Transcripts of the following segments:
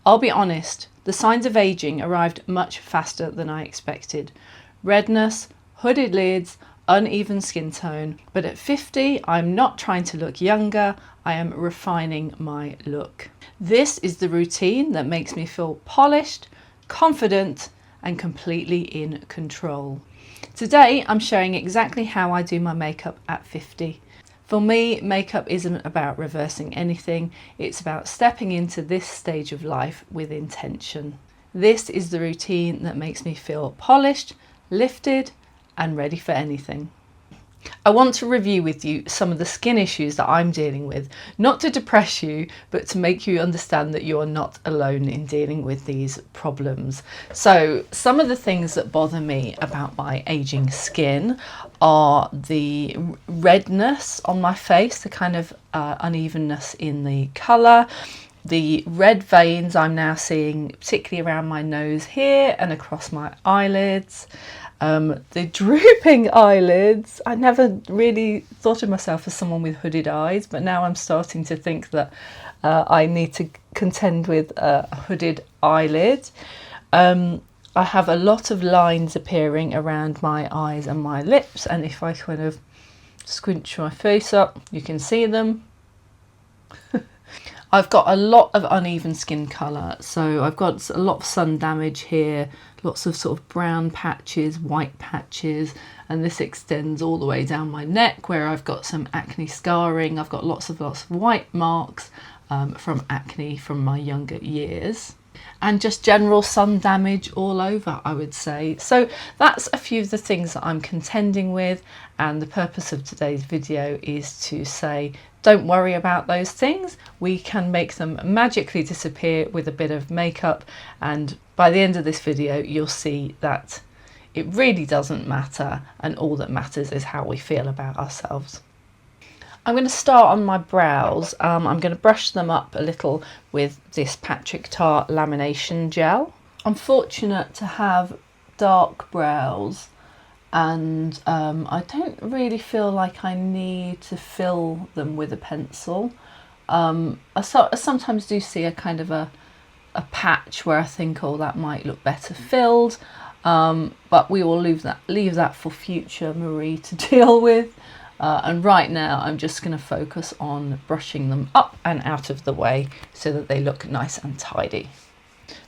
I'll be honest, the signs of aging arrived much faster than I expected. Redness, hooded lids, uneven skin tone. But at 50, I'm not trying to look younger, I am refining my look. This is the routine that makes me feel polished, confident, and completely in control. Today, I'm showing exactly how I do my makeup at 50. For me, makeup isn't about reversing anything, it's about stepping into this stage of life with intention. This is the routine that makes me feel polished, lifted, and ready for anything. I want to review with you some of the skin issues that I'm dealing with, not to depress you, but to make you understand that you are not alone in dealing with these problems. So some of the things that bother me about my aging skin are the redness on my face, the kind of unevenness in the colour, the red veins I'm now seeing, particularly around my nose here and across my eyelids. The drooping eyelids. I never really thought of myself as someone with hooded eyes, but now I'm starting to think that I need to contend with a hooded eyelid. I have a lot of lines appearing around my eyes and my lips, and if I kind of squinch my face up, you can see them. I've got a lot of uneven skin colour, so I've got a lot of sun damage here, lots of sort of brown patches, white patches, and this extends all the way down my neck where I've got some acne scarring. I've got lots of white marks from acne from my younger years. And just general sun damage all over, I would say. So that's a few of the things that I'm contending with, and the purpose of today's video is to say, don't worry about those things. We can make them magically disappear with a bit of makeup, and by the end of this video you'll see that it really doesn't matter, and all that matters is how we feel about ourselves. I'm going to start on my brows. I'm going to brush them up a little with this Patrick Tarte lamination gel. I'm fortunate to have dark brows, and I don't really feel like I need to fill them with a pencil. I sometimes do see a kind of a patch where I think, oh, that might look better filled, but we will leave that for future Marie to deal with. And right now I'm just going to focus on brushing them up and out of the way so that they look nice and tidy.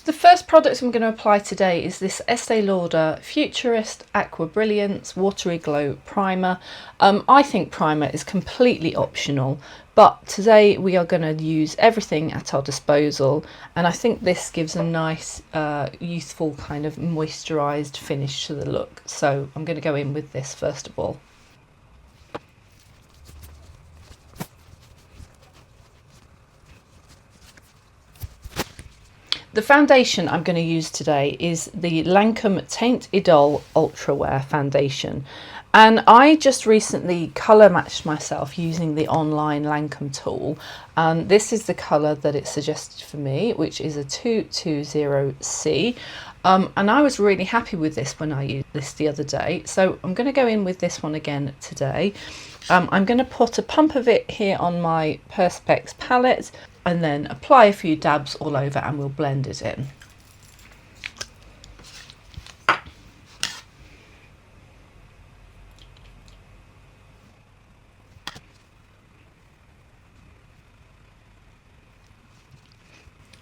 The first product I'm going to apply today is this Estee Lauder Futurist Aqua Brilliance Watery Glow Primer. I think primer is completely optional, but today we are going to use everything at our disposal, and I think this gives a nice youthful kind of moisturised finish to the look. So I'm going to go in with this first of all. The foundation I'm going to use today is the Lancôme Teint Idole Ultra Wear Foundation, and I just recently colour matched myself using the online Lancôme tool, and this is the colour that it suggested for me, which is a 220C, and I was really happy with this when I used this the other day, so I'm going to go in with this one again today. I'm going to put a pump of it here on my Perspex palette and then apply a few dabs all over, and we'll blend it in.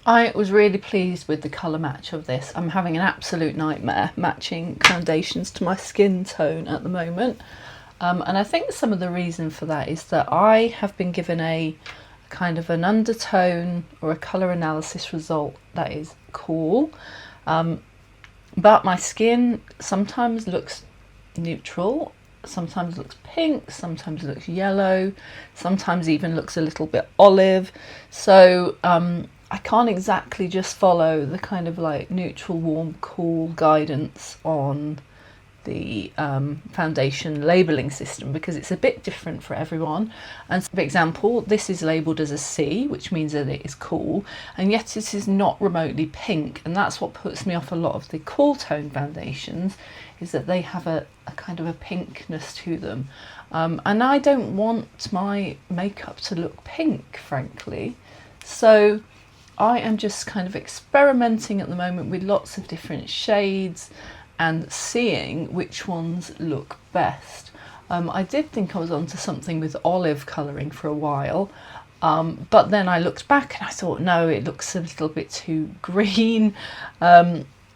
I was really pleased with the colour match of this. I'm having an absolute nightmare matching foundations to my skin tone at the moment. And I think some of the reason for that is that I have been given a kind of an undertone or a colour analysis result that is cool, but my skin sometimes looks neutral, sometimes looks pink, sometimes looks yellow, sometimes even looks a little bit olive. So I can't exactly just follow the kind of like neutral, warm, cool guidance on the foundation labelling system, because it's a bit different for everyone. And for example, this is labelled as a C, which means that it is cool, and yet it is not remotely pink, and that's what puts me off a lot of the cool tone foundations, is that they have a kind of a pinkness to them, and I don't want my makeup to look pink, frankly. So I am just kind of experimenting at the moment with lots of different shades and seeing which ones look best. I did think I was onto something with olive colouring for a while, but then I looked back and I thought, no, it looks a little bit too green.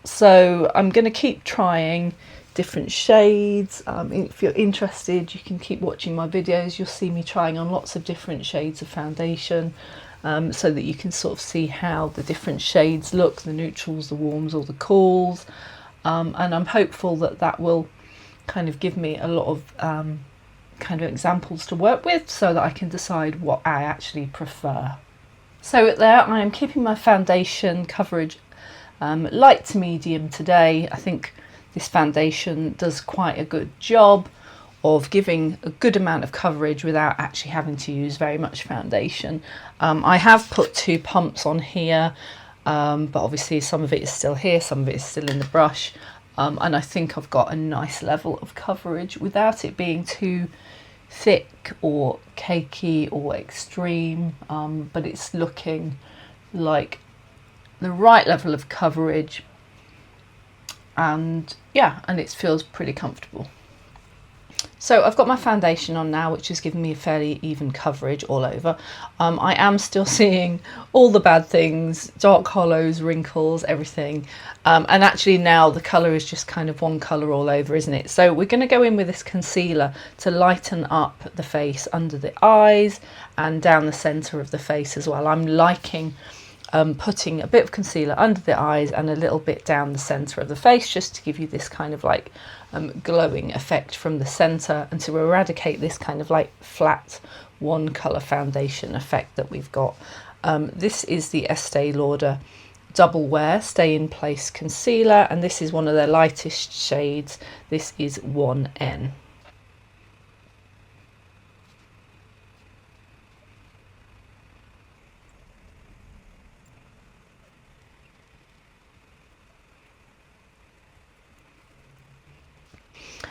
So I'm going to keep trying different shades. If you're interested, you can keep watching my videos. You'll see me trying on lots of different shades of foundation, so that you can sort of see how the different shades look, the neutrals, the warms, or the cools. And I'm hopeful that that will kind of give me a lot of kind of examples to work with, so that I can decide what I actually prefer. So there, I am keeping my foundation coverage light to medium today. I think this foundation does quite a good job of giving a good amount of coverage without actually having to use very much foundation. I have put 2 pumps on here, but obviously some of it is still here, some of it is still in the brush, and I think I've got a nice level of coverage without it being too thick or cakey or extreme, but it's looking like the right level of coverage, and yeah, and it feels pretty comfortable. So I've got my foundation on now, which is giving me a fairly even coverage all over. I am still seeing all the bad things, dark hollows, wrinkles, everything. And actually now the colour is just kind of one colour all over, isn't it? So we're going to go in with this concealer to lighten up the face under the eyes and down the centre of the face as well. I'm liking putting a bit of concealer under the eyes and a little bit down the centre of the face, just to give you this kind of like glowing effect from the centre, and to eradicate this kind of like flat one colour foundation effect that we've got. This is the Estee Lauder Double Wear Stay in Place Concealer, and this is one of their lightest shades. This is 1N.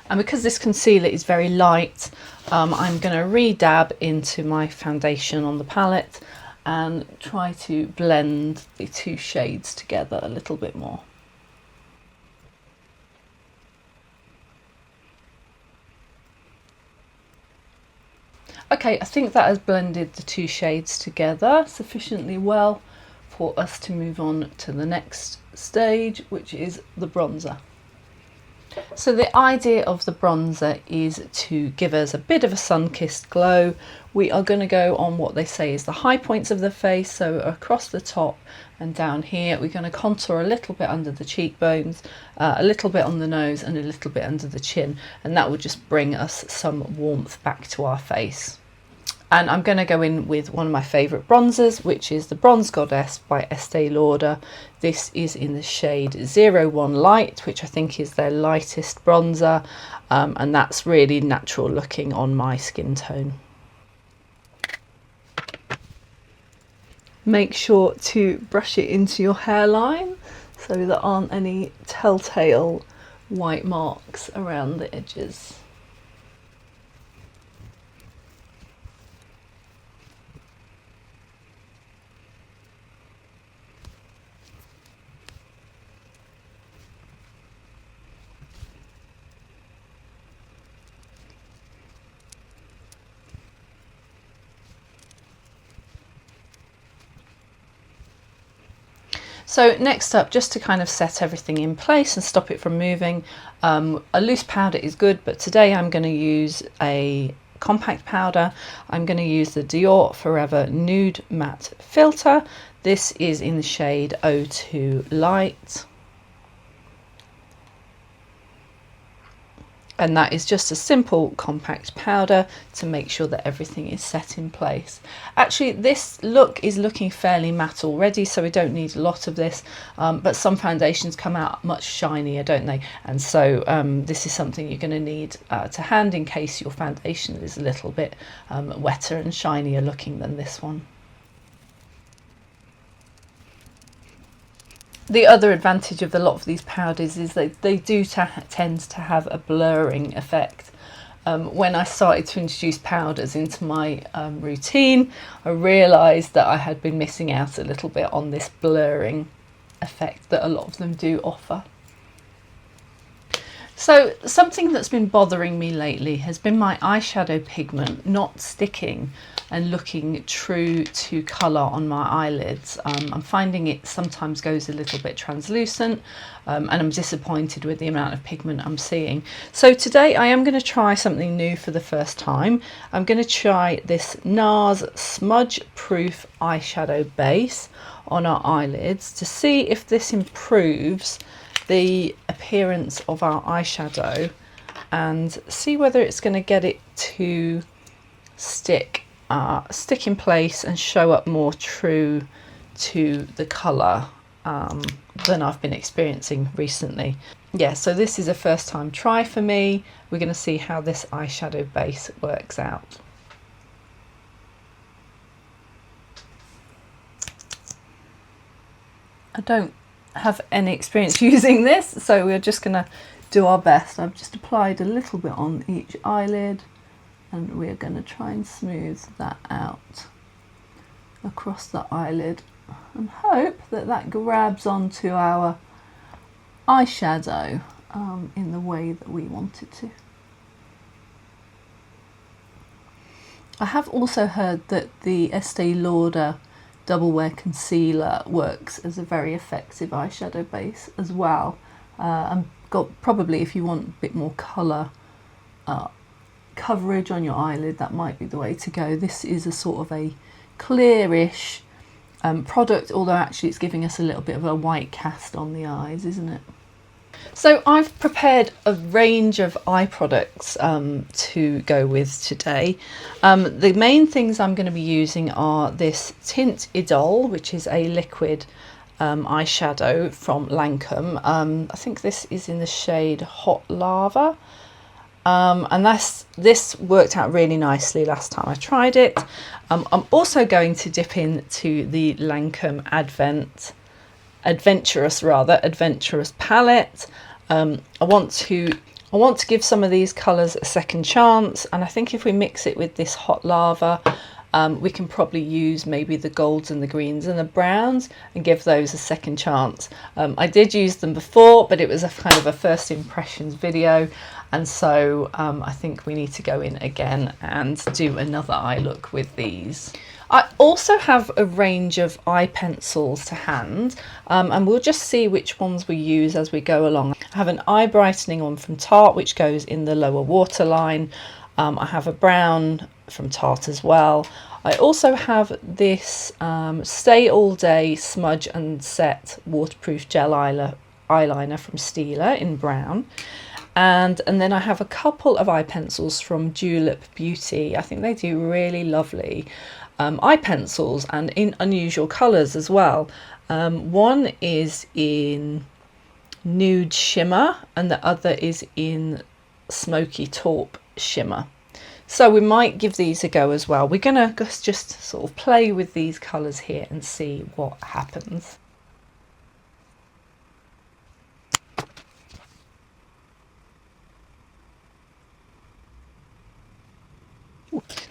And because this concealer is very light, I'm going to re-dab into my foundation on the palette and try to blend the 2 shades together a little bit more. Okay, I think that has blended the 2 shades together sufficiently well for us to move on to the next stage, which is the bronzer. So the idea of the bronzer is to give us a bit of a sun-kissed glow. We are going to go on what they say is the high points of the face, so across the top and down here. We're going to contour a little bit under the cheekbones, a little bit on the nose, and a little bit under the chin, and that will just bring us some warmth back to our face. And I'm going to go in with one of my favourite bronzers, which is the Bronze Goddess by Estee Lauder. This is in the shade 01 Light, which I think is their lightest bronzer, and that's really natural looking on my skin tone. Make sure to brush it into your hairline so there aren't any telltale white marks around the edges. So next up, just to kind of set everything in place and stop it from moving, a loose powder is good, but today I'm going to use a compact powder. I'm going to use the Dior Forever Nude Matte Filter. This is in the shade 02 Light. And that is just a simple compact powder to make sure that everything is set in place. Actually, this look is looking fairly matte already, so we don't need a lot of this, but some foundations come out much shinier, don't they? And so this is something you're going to need to hand in case your foundation is a little bit wetter and shinier looking than this one. The other advantage of a lot of these powders is that they do tend to have a blurring effect, when I started to introduce powders into my routine, I realised that I had been missing out a little bit on this blurring effect that a lot of them do offer. So something that's been bothering me lately has been my eyeshadow pigment not sticking and looking true to colour on my eyelids. I'm finding it sometimes goes a little bit translucent, and I'm disappointed with the amount of pigment I'm seeing. So today I am going to try something new for the first time. I'm going to try this NARS smudge proof eyeshadow base on our eyelids to see if this improves the appearance of our eyeshadow and see whether it's going to get it to stick in place and show up more true to the colour than I've been experiencing recently. Yeah, so this is a first time try for me. We're going to see how this eyeshadow base works out. I don't have any experience using this, so we're just going to do our best. I've just applied a little bit on each eyelid and we're going to try and smooth that out across the eyelid and hope that that grabs onto our eyeshadow in the way that we want it to. I have also heard that the Estee Lauder Double Wear Concealer works as a very effective eyeshadow base as well. And probably if you want a bit more colour coverage on your eyelid, that might be the way to go. This is a sort of a clearish product, although actually it's giving us a little bit of a white cast on the eyes, isn't it? So I've prepared a range of eye products to go with today. The main things I'm going to be using are this Tint Idole, which is a liquid eyeshadow from Lancôme. I think this is in the shade Hot Lava. And this worked out really nicely last time I tried it. I'm also going to dip into the Lancôme Adventurous palette. I want to give some of these colours a second chance, and I think if we mix it with this Hot Lava, we can probably use maybe the golds and the greens and the browns and give those a second chance. I did use them before, but it was a kind of a first impressions video, and so I think we need to go in again and do another eye look with these. I also have a range of eye pencils to hand, and we'll just see which ones we use as we go along. I have an eye brightening one from Tarte, which goes in the lower waterline. I have a brown from Tarte as well. I also have this Stay All Day Smudge and Set Waterproof Gel eyeliner from Stila in brown. And then I have a couple of eye pencils from Dior Beauty. I think they do really lovely eye pencils and in unusual colours as well. One is in nude shimmer and the other is in smoky taupe shimmer. So we might give these a go as well. We're going to just sort of play with these colours here and see what happens.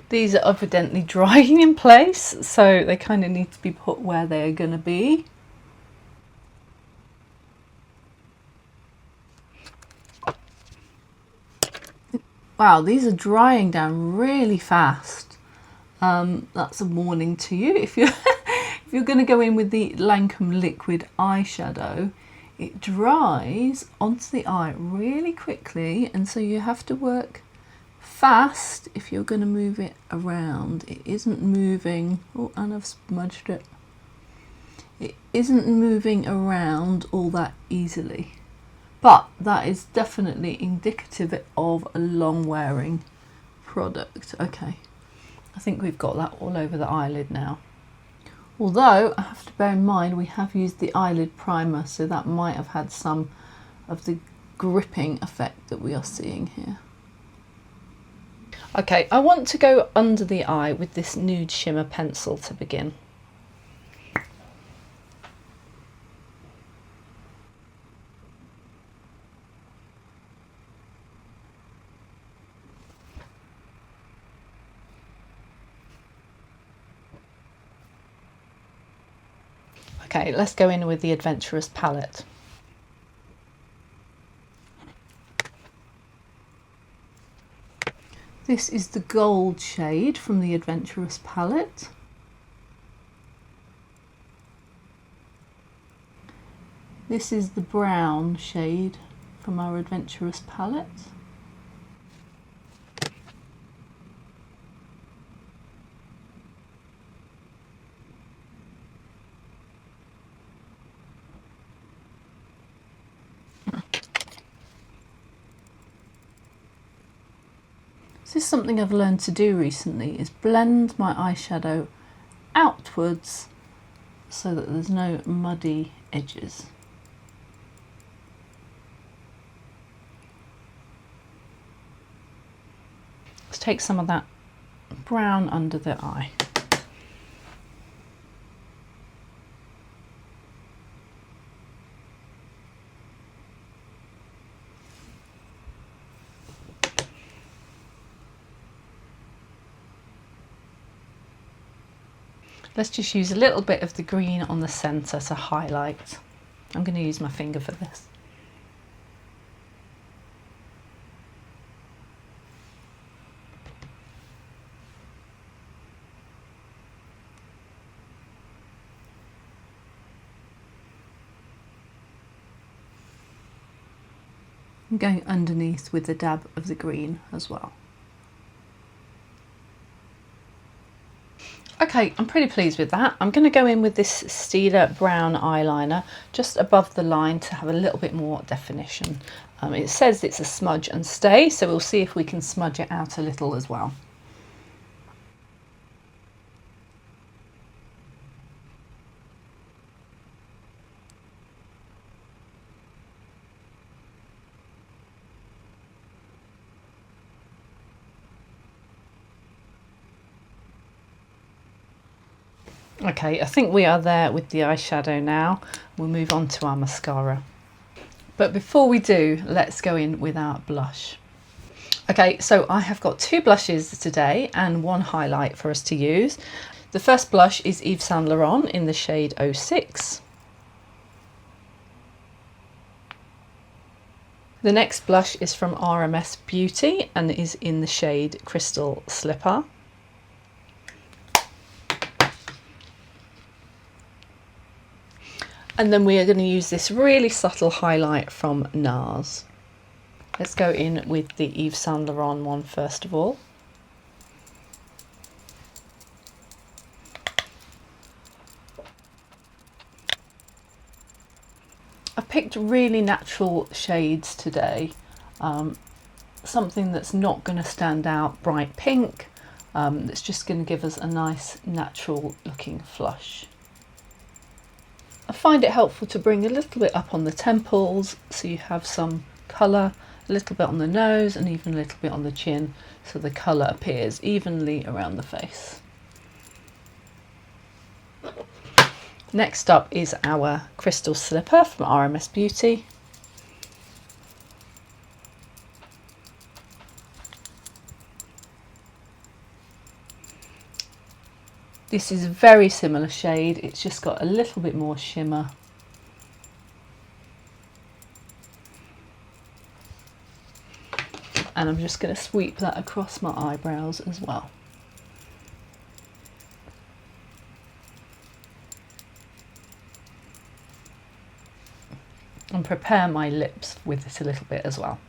These are evidently drying in place, so they kind of need to be put where they're going to be. Wow, these are drying down really fast. That's a warning to you. If you're going to go in with the Lancôme liquid eyeshadow, it dries onto the eye really quickly, and so you have to work fast if you're going to move it around. It isn't moving. Oh, and I've smudged it. It isn't moving around all that easily, but that is definitely indicative of a long wearing product. Okay, I think we've got that all over the eyelid now. Although I have to bear in mind we have used the eyelid primer, so that might have had some of the gripping effect that we are seeing here. Okay, I want to go under the eye with this nude shimmer pencil to begin. Okay, let's go in with the Adventurous palette. This is the gold shade from the Adventurous palette. This is the brown shade from our Adventurous palette. This is something I've learned to do recently, is blend my eyeshadow outwards so that there's no muddy edges. Let's take some of that brown under the eye. Let's just use a little bit of the green on the centre to highlight. I'm going to use my finger for this. I'm going underneath with a dab of the green as well. Okay, I'm pretty pleased with that. I'm going to go in with this Stila brown eyeliner just above the line to have a little bit more definition. It says it's a smudge and stay, so we'll see if we can smudge it out a little as well. Okay, I think we are there with the eyeshadow now. We'll move on to our mascara. But before we do, let's go in with our blush. Okay, so I have got two blushes today and one highlight for us to use. The first blush is Yves Saint Laurent in the shade 06. The next blush is from RMS Beauty and is in the shade Crystal Slipper. And then we are going to use this really subtle highlight from NARS. Let's go in with the Yves Saint Laurent one first of all. I've picked really natural shades today. Something that's not going to stand out bright pink. That's just going to give us a nice natural looking flush. I find it helpful to bring a little bit up on the temples so you have some colour, a little bit on the nose and even a little bit on the chin so the colour appears evenly around the face. Next up is our Crystal Slipper from RMS Beauty. This is a very similar shade, it's just got a little bit more shimmer. And I'm just going to sweep that across my eyebrows as well. And prepare my lips with it a little bit as well.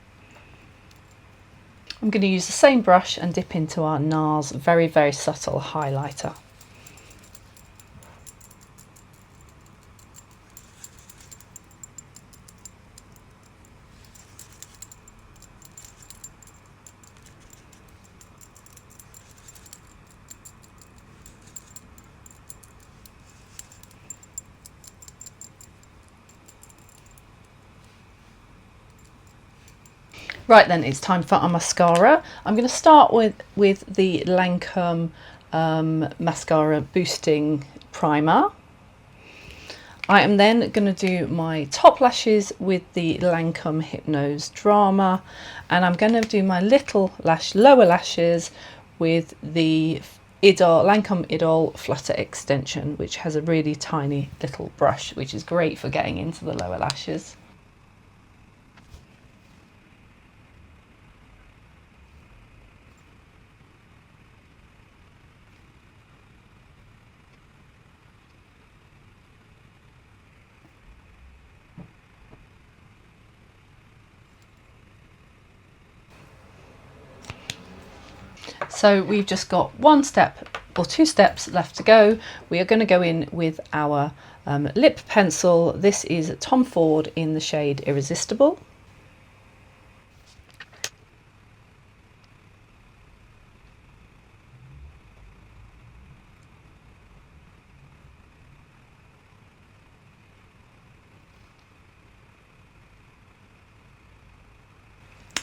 I'm going to use the same brush and dip into our NARS very, very subtle highlighter. Right then, it's time for our mascara. I'm going to start with the Lancôme Mascara Boosting Primer. I am then going to do my top lashes with the Lancôme Hypnose Drama, and I'm going to do my little lower lashes with the Lancôme Idol Flutter Extension, which has a really tiny little brush, which is great for getting into the lower lashes. So we've just got one step or two steps left to go. We are going to go in with our lip pencil. This is Tom Ford in the shade Irresistible.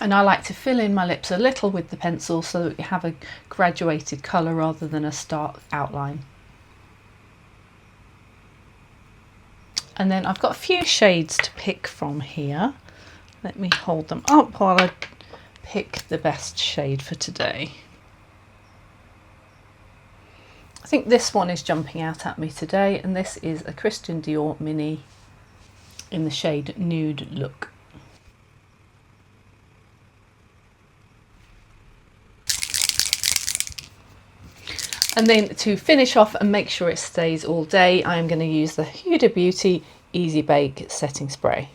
And I like to fill in my lips a little with the pencil so that you have a graduated colour rather than a stark outline. And then I've got a few shades to pick from here. Let me hold them up while I pick the best shade for today. I think this one is jumping out at me today, and this is a Christian Dior Mini in the shade Nude Look. And then to finish off and make sure it stays all day, I am going to use the Dior Beauty Easy Bake Setting Spray.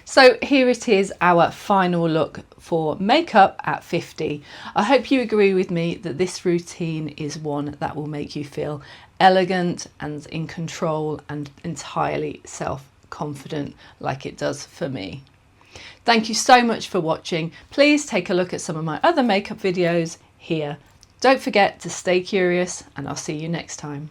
So here it is, our final look for makeup at 50. I hope you agree with me that this routine is one that will make you feel elegant and in control and entirely self-confident like it does for me. Thank you so much for watching. Please take a look at some of my other makeup videos here. Don't forget to stay curious, and I'll see you next time.